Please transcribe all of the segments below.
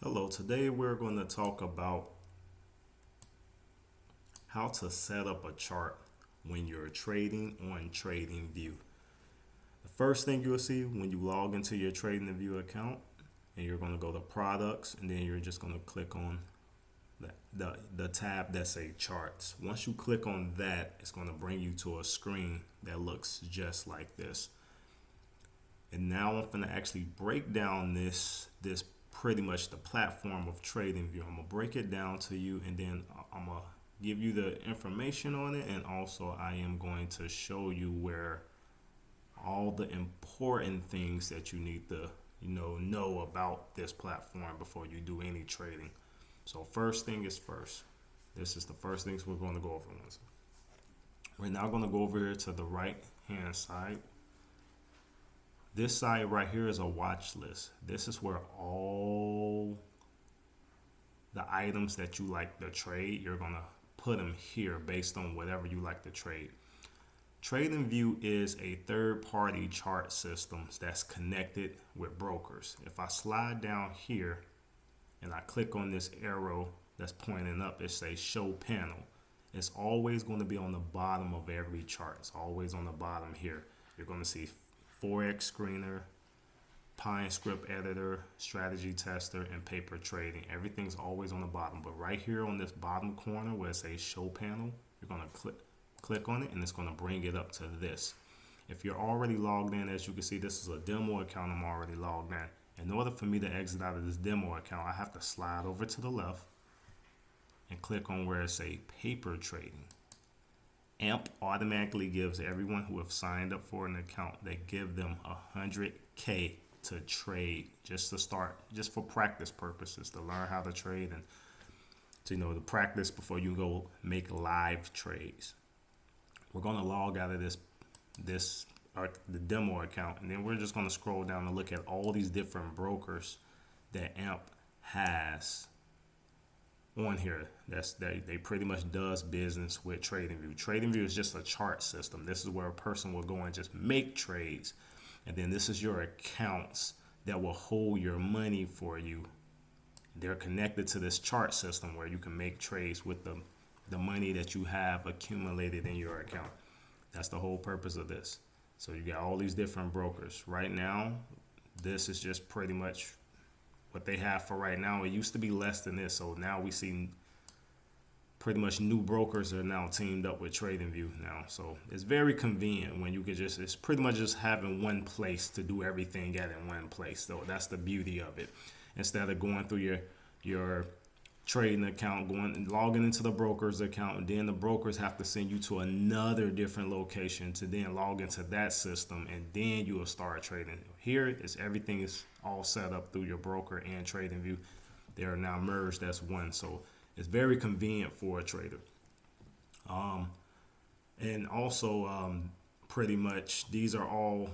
Hello, today we're going to talk about how to set up a chart when you're trading on TradingView. The first thing you'll see when you log into your TradingView account, and you're going to go to products, and then you're just going to click on the tab that say charts. Once you click on that, it's going to bring you to a screen that looks just like this. And now I'm going to actually break down this pretty much the platform of TradingView. I'm gonna break it down to you, and then I'm gonna give you the information on it, and also I am going to show you where all the important things that you need to know about this platform before you do any trading. So first thing is first. This is the first things we're going to go over. We're now going to go over here to the right hand side. This side right here is a watch list. This is where all the items that you like to trade, you're going to put them here based on whatever you like to trade. TradingView is a third-party chart system that's connected with brokers. If I slide down here and I click on this arrow that's pointing up, it says show panel. It's always going to be on the bottom of every chart. It's always on the bottom here. You're going to see Forex Screener, Pine Script Editor, Strategy Tester, and Paper Trading. Everything's always on the bottom. But right here on this bottom corner where it says Show Panel, you're going to click on it, and it's going to bring it up to this. If you're already logged in, as you can see, this is a demo account. I'm already logged in. In order for me to exit out of this demo account, I have to slide over to the left and click on where it says Paper Trading. AMP automatically gives everyone who have signed up for an account, they give them 100K to trade, just to start, just for practice purposes, to learn how to trade and to practice before you go make live trades. We're going to log out of the demo account, and then we're just going to scroll down and look at all these different brokers that AMP has on here. They pretty much does business with TradingView. TradingView is just a chart system. This is where a person will go and just make trades, and then this is your accounts that will hold your money for you. They're connected to this chart system where you can make trades with the money that you have accumulated in your account. That's the whole purpose of this. So you got all these different brokers. Right now, this is just pretty much what they have for right now. It used to be less than this, so now we see pretty much new brokers are now teamed up with TradingView now. So it's very convenient when you could it's pretty much just having one place to do everything at in one place. So that's the beauty of it. Instead of going through your trading account, logging into the broker's account, and then the brokers have to send you to another different location to then log into that system, and then you will start trading. Here is everything is all set up through your broker and TradingView. They are now merged as one, so it's very convenient for a trader. And also, pretty much these are all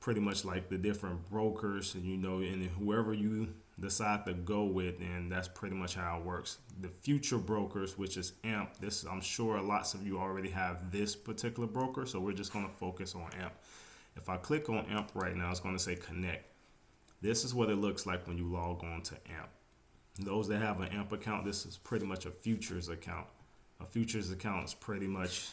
pretty much like the different brokers, and whoever you decide to go with, and that's pretty much how it works. The future brokers, which is AMP, I'm sure lots of you already have this particular broker, so we're just going to focus on AMP. If I click on AMP right now, it's going to say connect. This is what it looks like when you log on to AMP. Those that have an AMP account, this is pretty much a futures account. A futures account is pretty much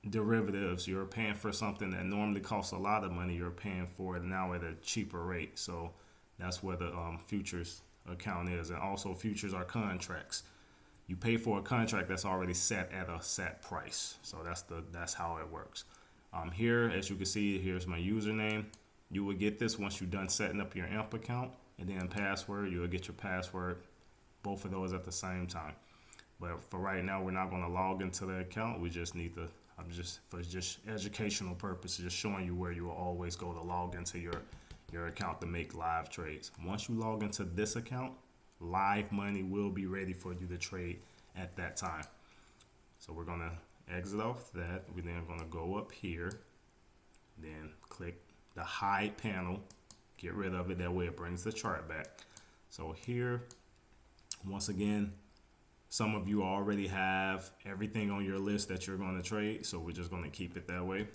derivatives. You're paying for something that normally costs a lot of money. You're paying for it now at a cheaper rate. So that's where the futures account is. And also futures are contracts. You pay for a contract that's already set at a set price. So that's how it works. Here, as you can see, here's my username. You will get this once you're done setting up your AMP account, and then password. You'll get your password, both of those at the same time. But for right now, we're not going to log into the account. We just need to. For educational purposes, just showing you where you will always go to log into your account to make live trades. Once you log into this account, live money will be ready for you to trade at that time. So we're gonna exit off that. We're then gonna go up here, then click the hide panel, get rid of it. That way it brings the chart back. So here, once again, some of you already have everything on your list that you're going to trade, so we're just going to keep it that way.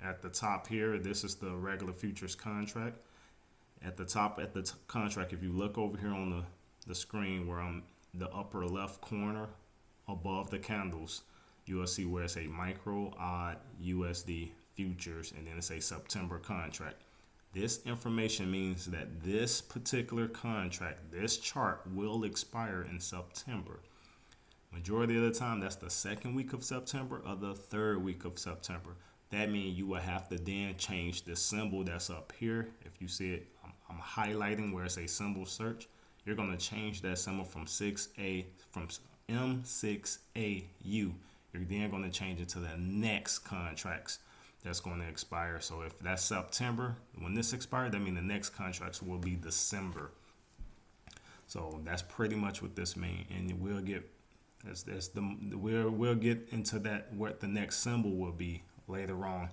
At the top here, this is the regular futures contract. At the top, at the contract, if you look over here on the screen where I'm the upper left corner above the candles, you will see where it's a micro odd USD futures, and then it's a September contract. This information means that this particular contract, this chart, will expire in September. Majority of the time, that's the second week of September or the third week of September. That means you will have to then change the symbol that's up here. If you see it, I'm highlighting where it's a symbol search. You're going to change that symbol from M6AU. You're then going to change it to the next contracts that's going to expire. So if that's September, when this expires, that means the next contracts will be December. So that's pretty much what this means, and we'll get we'll get into that what the next symbol will be later on.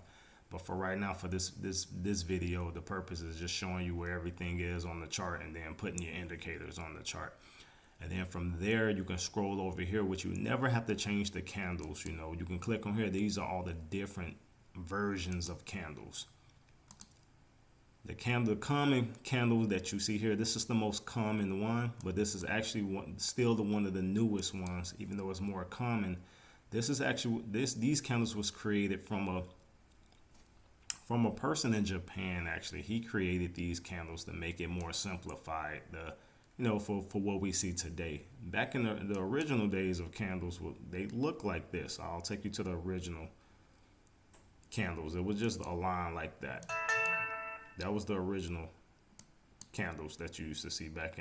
But for right now, for this video, the purpose is just showing you where everything is on the chart and then putting your indicators on the chart. And then from there, you can scroll over here, which you never have to change the candles. You know, you can click on here. These are all the different versions of candles. The common candles that you see here, this is the most common one, but this is actually still one of the newest ones, even though it's more common. This is actually these candles was created from a person in Japan. Actually, he created these candles to make it more simplified. For what we see today. Back in the original days of candles, they look like this. I'll take you to the original candles. It was just a line like that. That was the original candles that you used to see back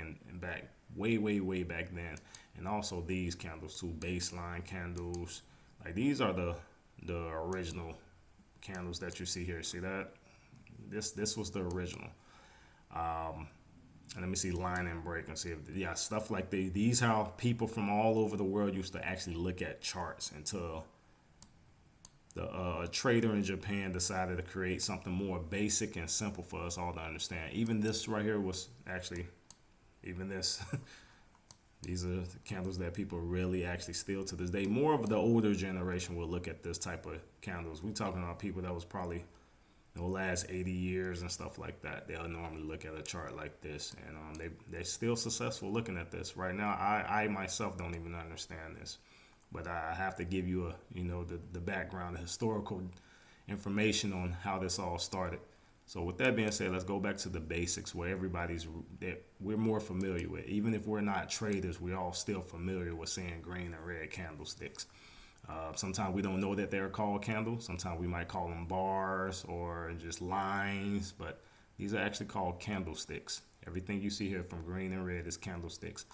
way back then. And also these candles too, baseline candles. Like these are the original candles that you see here. See that? This was the original. And let me see line and break and see if stuff like these how people from all over the world used to actually look at charts until a trader in Japan decided to create something more basic and simple for us all to understand. Even this right here was actually, even this, these are the candles that people really actually still to this day. More of the older generation will look at this type of candles. We're talking about people that was probably the last 80 years and stuff like that. They'll normally look at a chart like this, and they're still successful looking at this. Right now, I myself don't even understand this. But I have to give you the background, the historical information on how this all started. So with that being said, let's go back to the basics where we're more familiar with. Even if we're not traders, we're all still familiar with seeing green and red candlesticks. Sometimes we don't know that they're called candles. Sometimes we might call them bars or just lines, but these are actually called candlesticks. Everything you see here from green and red is candlesticks.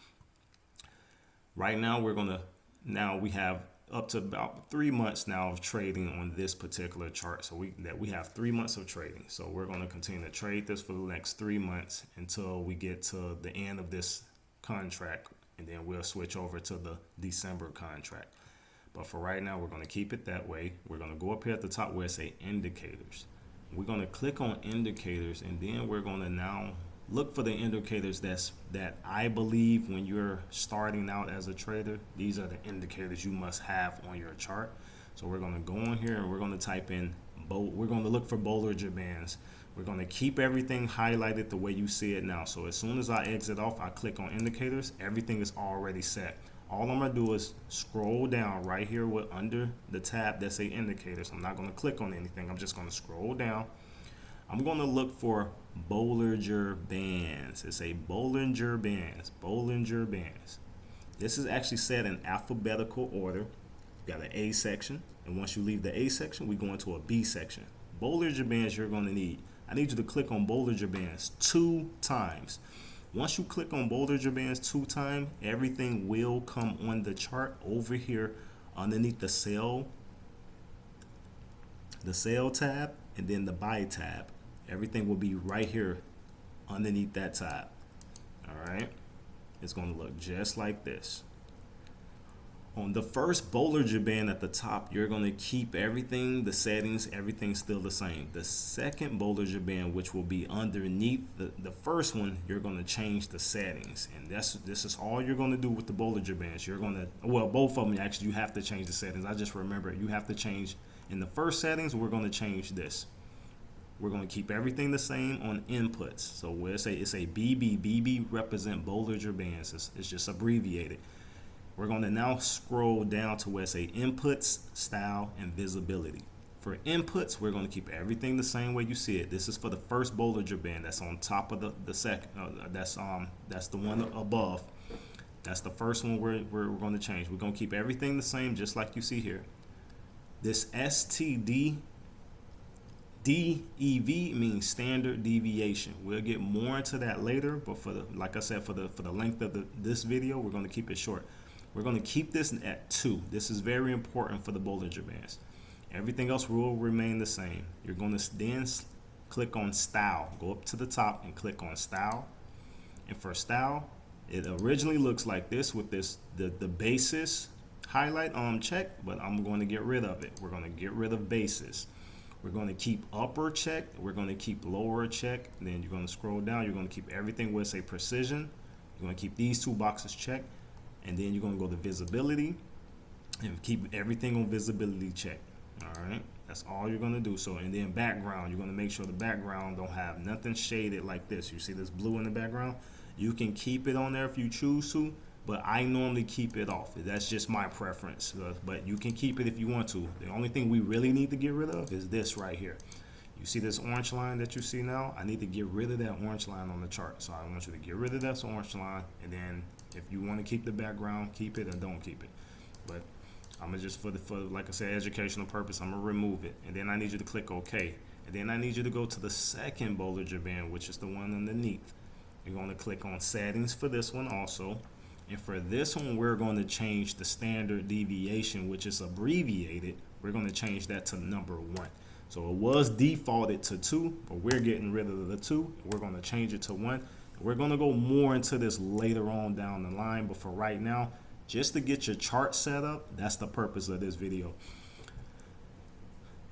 Right now, we have up to about 3 months now of trading on this particular chart. So we have 3 months of trading. So we're going to continue to trade this for the next 3 months until we get to the end of this contract, and then we'll switch over to the December contract. But for right now, we're going to keep it that way. We're going to go up here at the top where it says indicators. We're going to click on indicators, and then we're going to now look for the indicators that I believe when you're starting out as a trader, these are the indicators you must have on your chart. So we're going to go on here and we're going to type in, we're going to look for Bollinger Bands. We're going to keep everything highlighted the way you see it now. So as soon as I exit off, I click on indicators, everything is already set. All I'm going to do is scroll down right here under the tab that say indicators. I'm not going to click on anything. I'm just going to scroll down. I'm going to look for Bollinger Bands. It's a Bollinger Bands. This is actually set in alphabetical order. You got an A section, and once you leave the A section, we go into a B section. Bollinger Bands you're going to need. I need you to click on Bollinger Bands 2 times. Once you click on Bollinger Bands 2 times, everything will come on the chart over here underneath the sell tab, and then the buy tab. Everything will be right here underneath that tab. All right, it's going to look just like this. On the first Bollinger Band at the top, you're going to keep everything, the settings, everything still the same. The second Bollinger Band, which will be underneath the first one, you're going to change the settings. And this is all you're going to do with the Bollinger Bands. You're going to, well, both of them actually, you have to change the settings. I just remember you have to change in the first settings, we're going to change this. we're going to keep everything the same on inputs. So where it's a BB represent Bollinger Bands. It's just abbreviated. We're going to now scroll down to where it's a inputs, style, and visibility. For inputs, we're going to keep everything the same way you see it. This is for the first Bollinger Band that's on top of the second. That's the one above. That's the first one we're going to change. We're going to keep everything the same, just like you see here. This STD DEV means standard deviation. We'll get more into that later, but like I said, for the length of this video, we're going to keep it short. We're going to keep this at 2. This is very important for the Bollinger Bands. Everything else will remain the same. You're going to then click on style. Go up to the top and click on style. And for style, it originally looks like this with the basis highlight check, but I'm going to get rid of it. We're going to get rid of basis. We're going to keep upper check. We're going to keep lower check. And then you're going to scroll down. You're going to keep everything with, say, precision. You're going to keep these 2 boxes checked. And then you're going to go to visibility and keep everything on visibility check. All right. That's all you're going to do. So, and then background, you're going to make sure the background don't have nothing shaded like this. You see this blue in the background? You can keep it on there if you choose to, but I normally keep it off. That's just my preference, but you can keep it if you want to. The only thing we really need to get rid of is this right here. You see this orange line that you see now? I need to get rid of that orange line on the chart. So I want you to get rid of that orange line, and then if you want to keep the background, keep it, or don't keep it. But I'm gonna just for like I said, educational purpose, I'm gonna remove it, and then I need you to click OK, and then I need you to go to the second Bollinger Band, which is the one underneath. You're going to click on settings for this one also. And for this one, we're going to change the standard deviation, which is abbreviated. We're going to change that to number 1. So it was defaulted to 2, but we're getting rid of the 2. We're going to change it to 1. We're going to go more into this later on down the line. But for right now, just to get your chart set up, that's the purpose of this video.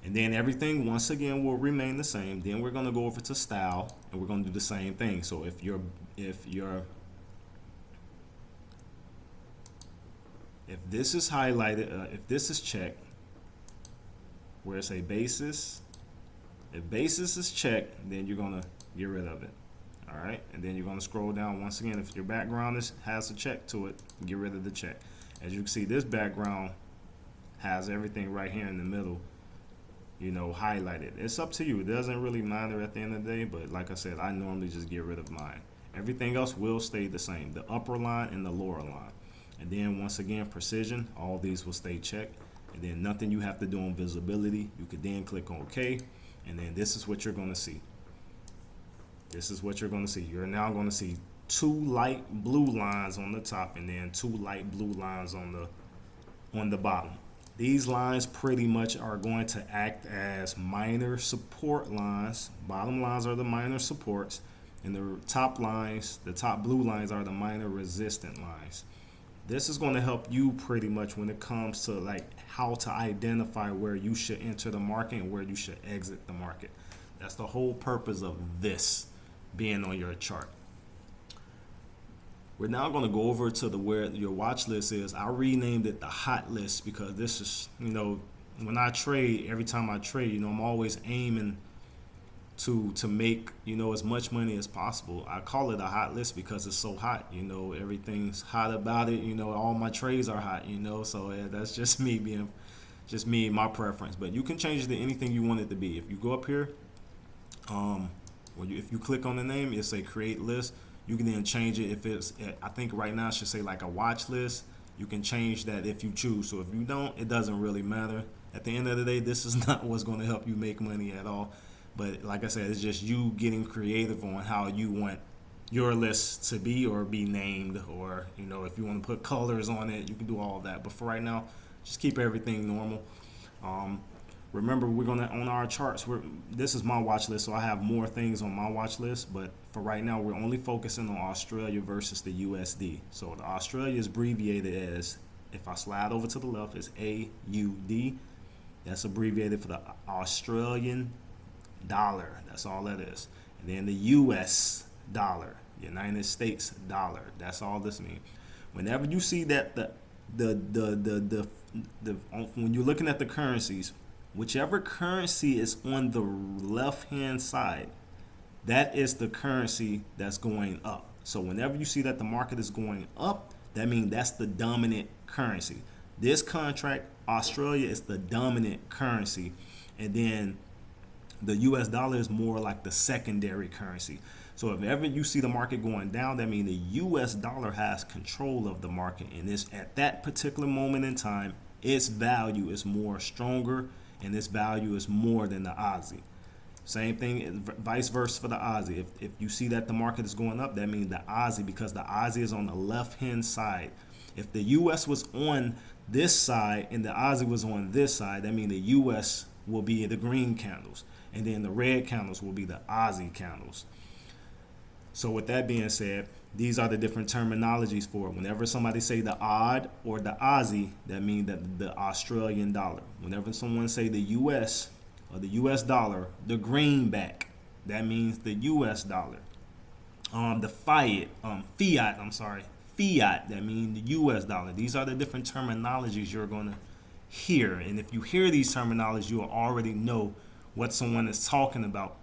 And then everything, once again, will remain the same. Then we're going to go over to style, and we're going to do the same thing. So if this is highlighted, if this is checked, where it's a basis, if basis is checked, then you're going to get rid of it. All right, and then you're going to scroll down once again. If your background has a check to it, get rid of the check. As you can see, this background has everything right here in the middle, you know, highlighted. It's up to you. It doesn't really matter at the end of the day, but like I said, I normally just get rid of mine. Everything else will stay the same, the upper line and the lower line. And then once again, precision, all these will stay checked. And then nothing you have to do on visibility. You could then click on OK, and then this is what you're going to see. This is what you're going to see. You're now going to see 2 light blue lines on the top, and then 2 light blue lines on the bottom. These lines pretty much are going to act as minor support lines. Bottom lines are the minor supports, and the top lines, the top blue lines, are the minor resistant lines. This is going to help you pretty much when it comes to like how to identify where you should enter the market and where you should exit the market. That's the whole purpose of this being on your chart. We're now going to go over to where your watch list is. I renamed it the hot list because this is, you know, when I trade, every time I trade, you know, I'm always aiming to make, you know, as much money as possible. I call it a hot list because it's so hot, you know, everything's hot about it, you know, all my trades are hot, you know, so yeah, that's just me, my preference. But you can change it to anything you want it to be. If you go up here, if you click on the name, it'll say create list. You can then change it. If it's, I think right now it should say like a watch list. You can change that if you choose. So if you don't, it doesn't really matter. At the end of the day, this is not what's going to help you make money at all. But like I said, it's just you getting creative on how you want your list to be or be named, or, you know, if you want to put colors on it, you can do all of that. But for right now, just keep everything normal. Remember, we're going to, on our charts, this is my watch list, so I have more things on my watch list, but for right now, we're only focusing on Australia versus the USD. So the Australia is abbreviated as, if I slide over to the left, is AUD. That's abbreviated for the Australian dollar. That's all that is. And then the US dollar, United States dollar. That's all this means. Whenever you see that when you're looking at the currencies, Whichever currency is on the left hand side, that is the currency that's going up. So whenever you see that the market is going up, that means that's the dominant currency. This contract, Australia is the dominant currency, and then the US dollar is more like the secondary currency. So if ever you see the market going down, that means the US dollar has control of the market, and it's at that particular moment in time, its value is more stronger, and its value is more than the Aussie. Same thing, vice versa for the Aussie. If you see that the market is going up, that means the Aussie, because the Aussie is on the left hand side. If the US was on this side and the Aussie was on this side, that means the US will be the green candles, and then the red candles will be the Aussie candles. So with that being said, these are the different terminologies for it. Whenever somebody say the odd or the Aussie, that means that the Australian dollar. Whenever someone say the US or the US dollar, the greenback, that means the US dollar. The fiat, fiat, that means the US dollar. These are the different terminologies you're going to hear. And if you hear these terminologies, you will already know what someone is talking about.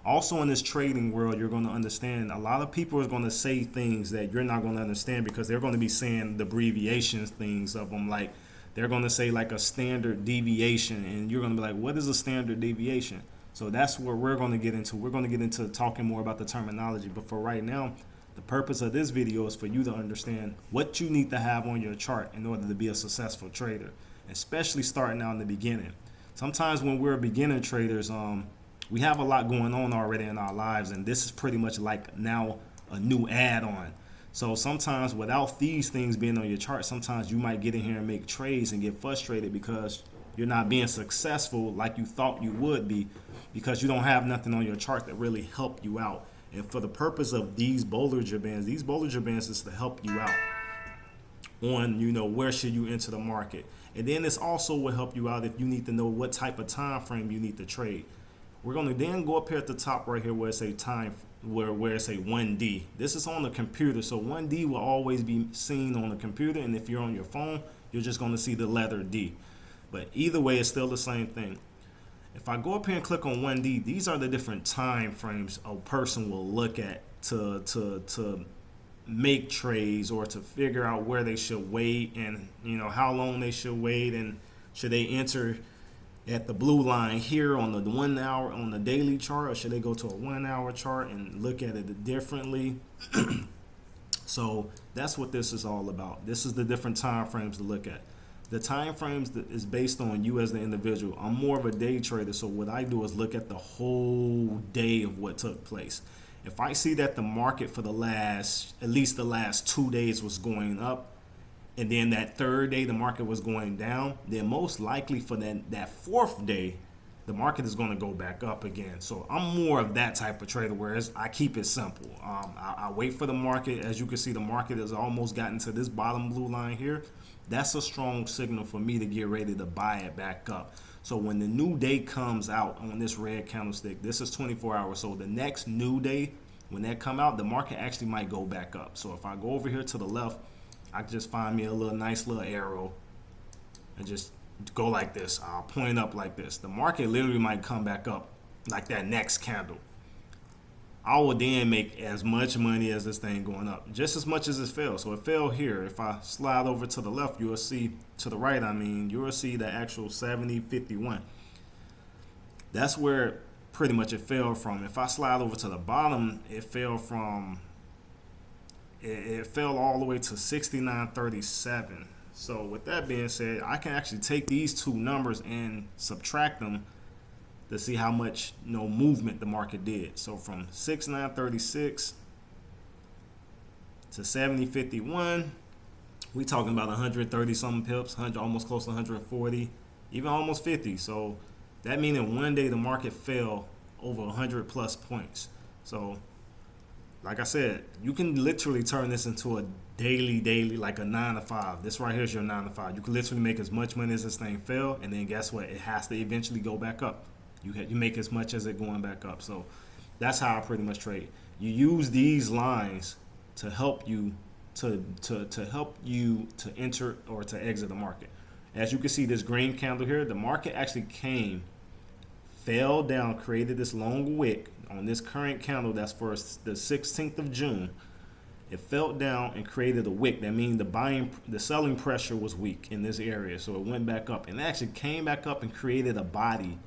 Also in this trading world, you're going to understand a lot of people are going to say things that you're not going to understand, because they're going to be saying the abbreviations things of them. Like they're going to say like a standard deviation, and you're going to be like, what is a standard deviation? So that's where we're going to get into. We're going to get into talking more about the terminology. But for right now, the purpose of this video is for you to understand what you need to have on your chart in order to be a successful trader, especially starting out in the beginning. Sometimes when we're beginner traders, we have a lot going on already in our lives, and this is pretty much like now a new add-on. So sometimes without these things being on your chart, sometimes you might get in here and make trades and get frustrated because you're not being successful like you thought you would be, because you don't have nothing on your chart that really help you out. And for the purpose of these Bollinger Bands, is to help you out on, where should you enter the market. And then this also will help you out if you need to know what type of time frame you need to trade. We're going to then go up here at the top right here where it say time, where it say 1D. This is on the computer, so 1D will always be seen on the computer, and if you're on your phone, you're just going to see the letter D. But either way, it's still the same thing. If I go up here and click on 1D, these are the different time frames a person will look at to make trades, or to figure out where they should wait, and how long they should wait, and should they enter at the blue line here on the 1 hour on the daily chart, or should they go to a 1 hour chart and look at it differently? So that's what this is all about. This is the different time frames to look at. The time frames that is based on you as the individual. I'm more of a day trader, so what I do is look at the whole day of what took place. If I see that the market for at least the last 2 days was going up, and then that third day the market was going down, then most likely for that fourth day, the market is going to go back up again. So I'm more of that type of trader, whereas I keep it simple. I wait for the market. As you can see, the market has almost gotten to this bottom blue line here. That's a strong signal for me to get ready to buy it back up. So when the new day comes out on this red candlestick, this is 24 hours. So the next new day, when that come out, the market actually might go back up. So if I go over here to the left, I can just find me a nice little arrow and just go like this. I'll point up like this. The market literally might come back up like that next candle. I will then make as much money as this thing going up, just as much as it fell. So it fell here. If I slide over to the left, you will see, to the right, you will see the actual 70.51. That's where pretty much it fell from. If I slide over to the bottom, it fell all the way to 69.37. So with that being said, I can actually take these two numbers and subtract them to see how much movement the market did. So from 69.36 to 70.51, we talking about 130 something pips, almost close to 140, even almost 50. So that means in one day the market fell over 100 plus points. So like I said, you can literally turn this into a daily, like a 9 to 5. This right here is your 9 to 5. You can literally make as much money as this thing fell, and then guess what? It has to eventually go back up. You make as much as it going back up. So that's how I pretty much trade. You use these lines to help you to help you to enter or to exit the market. As you can see, this green candle here, the market actually came, fell down, created this long wick on this current candle that's for the 16th of June. It fell down and created a wick. That means the selling pressure was weak in this area. So it went back up and actually came back up and created a body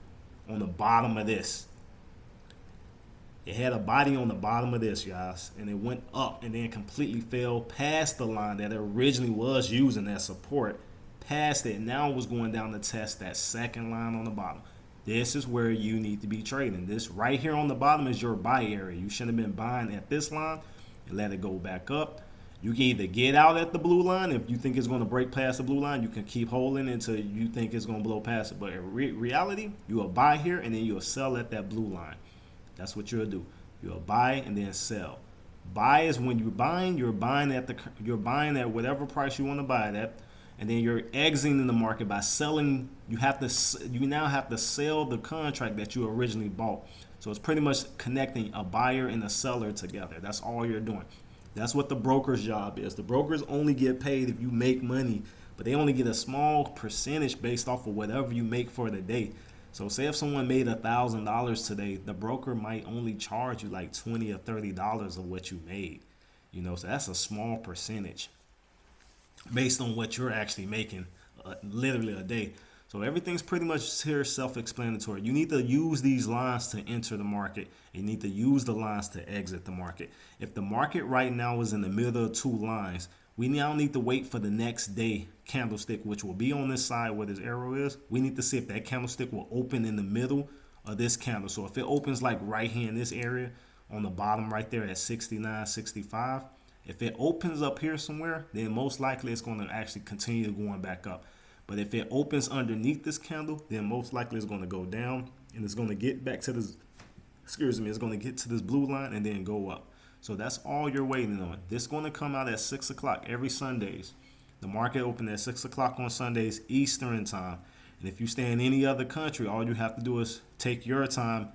on the bottom of this. It had a body on the bottom of this, guys, and it went up and then completely fell past the line that it originally was using as support, past it, and now it was going down to test that second line on the bottom. This is where you need to be trading. This right here on the bottom is your buy area. You shouldn't have been buying at this line and let it go back up. You can either get out at the blue line. If you think it's going to break past the blue line, you can keep holding until you think it's going to blow past it. But in reality, you will buy here and then you'll sell at that blue line. That's what you'll do. You'll buy and then sell. Buy is when you're buying at whatever price you want to buy it at, and then you're exiting the market by selling. You now have to sell the contract that you originally bought. So it's pretty much connecting a buyer and a seller together. That's all you're doing. That's what the broker's job is. The brokers only get paid if you make money, but they only get a small percentage based off of whatever you make for the day. So say if someone made $1,000 today, the broker might only charge you like $20 or $30 of what you made. So that's a small percentage based on what you're actually making literally a day. So everything's pretty much here self-explanatory. You need to use these lines to enter the market. You need to use the lines to exit the market. If the market right now is in the middle of two lines, we now need to wait for the next day candlestick, which will be on this side where this arrow is. We need to see if that candlestick will open in the middle of this candle. So if it opens like right here in this area on the bottom right there at 69.65, if it opens up here somewhere, then most likely it's going to actually continue going back up. But if it opens underneath this candle, then most likely it's going to go down and it's going to get back to this, it's going to get to this blue line and then go up. So that's all you're waiting on. This is going to come out at 6 o'clock every Sundays. The market opened at 6 o'clock on Sundays Eastern time. And if you stay in any other country, all you have to do is take your time.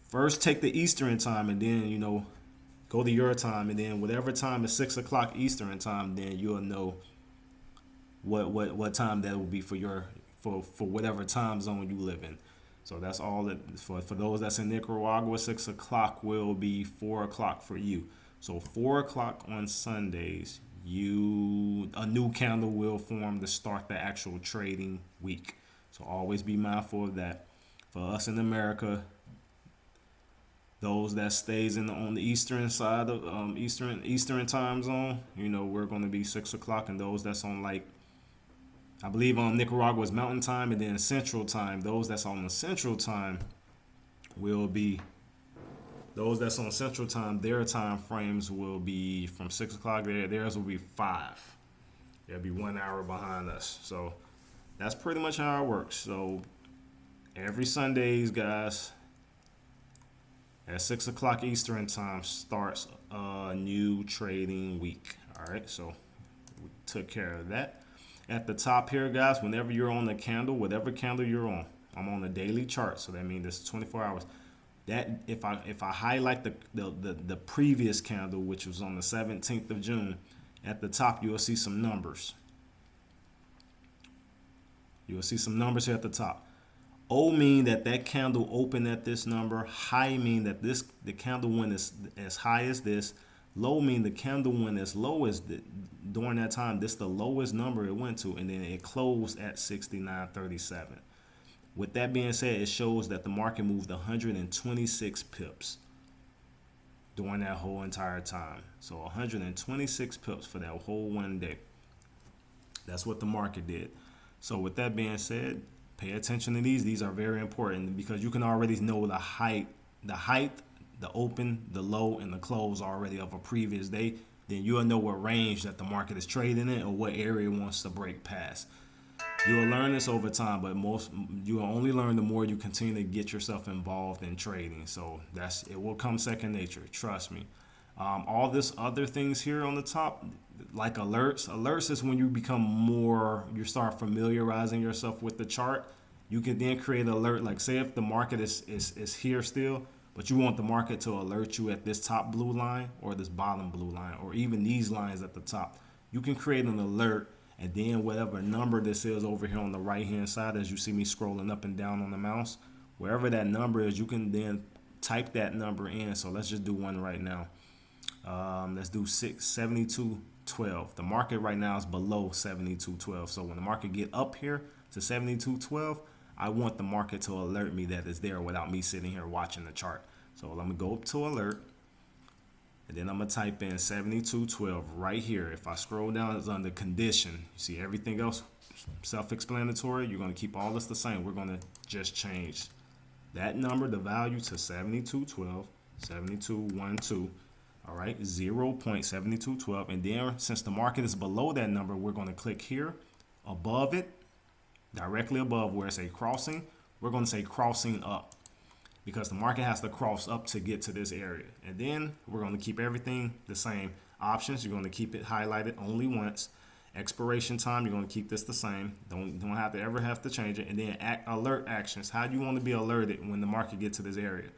First take the Eastern time and then, go to your time. And then whatever time is 6 o'clock Eastern time, then you'll know what time that will be for whatever time zone you live in. So that's all that for those that's in Nicaragua. 6 o'clock will be 4 o'clock for you. So 4 o'clock on Sundays, a new candle will form to start the actual trading week. So always be mindful of that. For us in America, those that stays on the eastern side of Eastern time zone, we're going to be 6 o'clock, and those that's on I believe Nicaragua is Mountain Time, and then Central Time. Those that's on the Central Time will be, those that's on Central Time, their time frames will be from 6 o'clock. Theirs will be 5. They'll be 1 hour behind us. So that's pretty much how it works. So every Sundays, guys, at 6 o'clock Eastern Time starts a new trading week. All right, so we took care of that. At the top here, guys, whenever you're on the candle, whatever candle you're on, I'm on the daily chart, so that means this is 24 hours. That if I highlight the previous candle, which was on the 17th of June, at the top you'll see some numbers. You'll see some numbers here at the top. O mean that candle opened at this number. High mean that the candle went as high as this. Low mean the candle went as low as during that time. This is the lowest number it went to, and then it closed at 69.37. With that being said, it shows that the market moved 126 pips during that whole entire time. So 126 pips for that whole one day. That's what the market did. So with that being said, pay attention to these. These are very important because you can already know the height, the open, the low, and the close already of a previous day. Then you'll know what range that the market is trading in or what area it wants to break past. You'll learn this over time, but you'll only learn the more you continue to get yourself involved in trading. So it will come second nature, trust me. All this other things here on the top, like alerts. Alerts is when you start familiarizing yourself with the chart. You can then create an alert. Like say if the market is here still, but you want the market to alert you at this top blue line or this bottom blue line or even these lines at the top. You can create an alert and then whatever number this is over here on the right hand side, as you see me scrolling up and down on the mouse, wherever that number is, you can then type that number in. So let's just do one right now. Let's do 72.12. The market right now is below 72.12. So when the market get up here to 72.12, I want the market to alert me that it's there without me sitting here watching the chart. So let me go up to alert, and then I'm gonna type in 72.12 right here. If I scroll down, it's under condition. You see everything else self-explanatory. You're gonna keep all this the same. We're gonna just change that number, the value, to 72.12, 72.12. All right, 0.7212. And then since the market is below that number, we're going to click here above it, directly above where it says crossing. We're going to say crossing up, because the market has to cross up to get to this area. And then we're going to keep everything the same. Options, you're going to keep it highlighted only once. Expiration time, you're going to keep this the same. Don't have to ever have to change it. And then alert actions. How do you want to be alerted when the market gets to this area?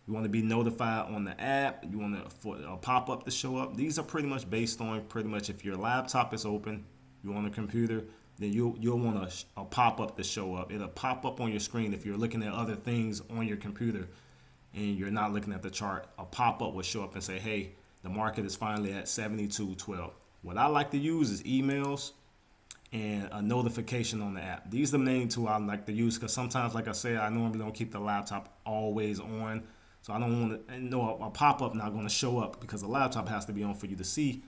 You want to be notified on the app. You want for a pop-up to show up. These are pretty much based on if your laptop is open, you're on a computer, then you'll want a pop-up to show up. It'll pop up on your screen if you're looking at other things on your computer and you're not looking at the chart. A pop-up will show up and say, hey, the market is finally at 72.12. What I like to use is emails and a notification on the app. These are the main two I like to use, because sometimes, like I said, I normally don't keep the laptop always on. So I don't want to know a pop-up not going to show up, because the laptop has to be on for you to see,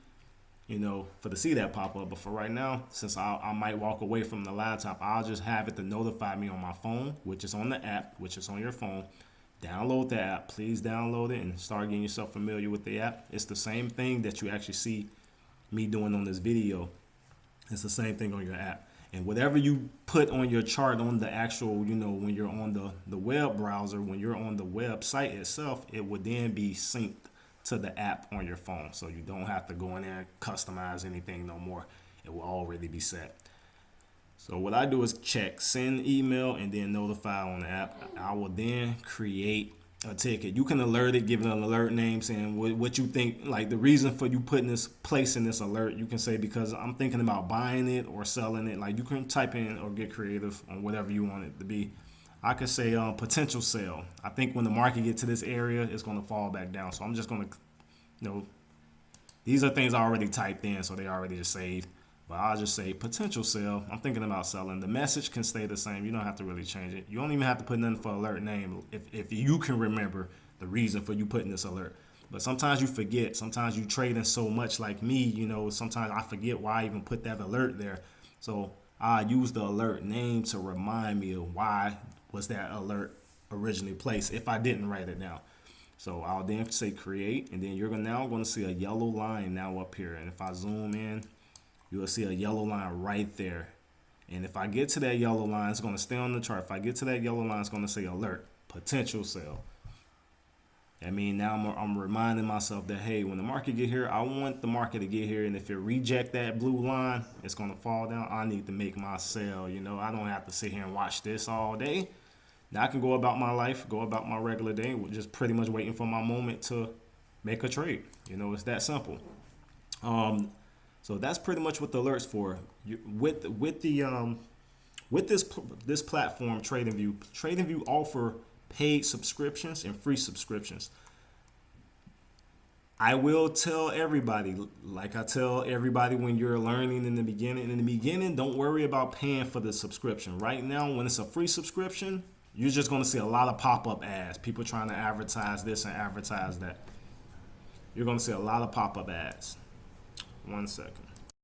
to see that pop-up. But for right now, since I might walk away from the laptop, I'll just have it to notify me on my phone, which is on the app, which is on your phone. Download the app. Please download it and start getting yourself familiar with the app. It's the same thing that you actually see me doing on this video. It's the same thing on your app. And whatever you put on your chart on the actual, when you're on the web browser, when you're on the website itself, it would then be synced to the app on your phone. So you don't have to go in there and customize anything no more. It will already be set. So what I do is check send email and then notify on the app. I will then create a ticket. You can alert it, give it an alert name, saying what you think, like the reason for you placing this alert. You can say, because I'm thinking about buying it or selling it. Like, you can type in or get creative on whatever you want it to be. I could say potential sale. I think when the market gets to this area, it's going to fall back down. So I'm just going to, these are things I already typed in, so they already just saved. But I'll just say potential sale. I'm thinking about selling. The message can stay the same. You don't have to really change it. You don't even have to put nothing for alert name if you can remember the reason for you putting this alert. But sometimes you forget. Sometimes you trading so much like me, sometimes I forget why I even put that alert there. So I use the alert name to remind me of why was that alert originally placed if I didn't write it down. So I'll then say create, and then you're now going to see a yellow line now up here. And if I zoom in, you will see a yellow line right there. And if I get to that yellow line, it's going to stay on the chart. If I get to that yellow line, it's going to say alert, potential sale. I mean, now I'm reminding myself that, hey, when the market get here, I want the market to get here. And if it reject that blue line, it's going to fall down. I need to make my sale. I don't have to sit here and watch this all day. Now I can go about my life, go about my regular day, just pretty much waiting for my moment to make a trade. It's that simple. So that's pretty much what the alerts for. With this platform, TradingView offer paid subscriptions and free subscriptions. I will tell everybody, like I tell everybody when you're learning in the beginning, don't worry about paying for the subscription. Right now, when it's a free subscription, you're just going to see a lot of pop-up ads, people trying to advertise this and advertise that. You're going to see a lot of pop-up ads. 1 second.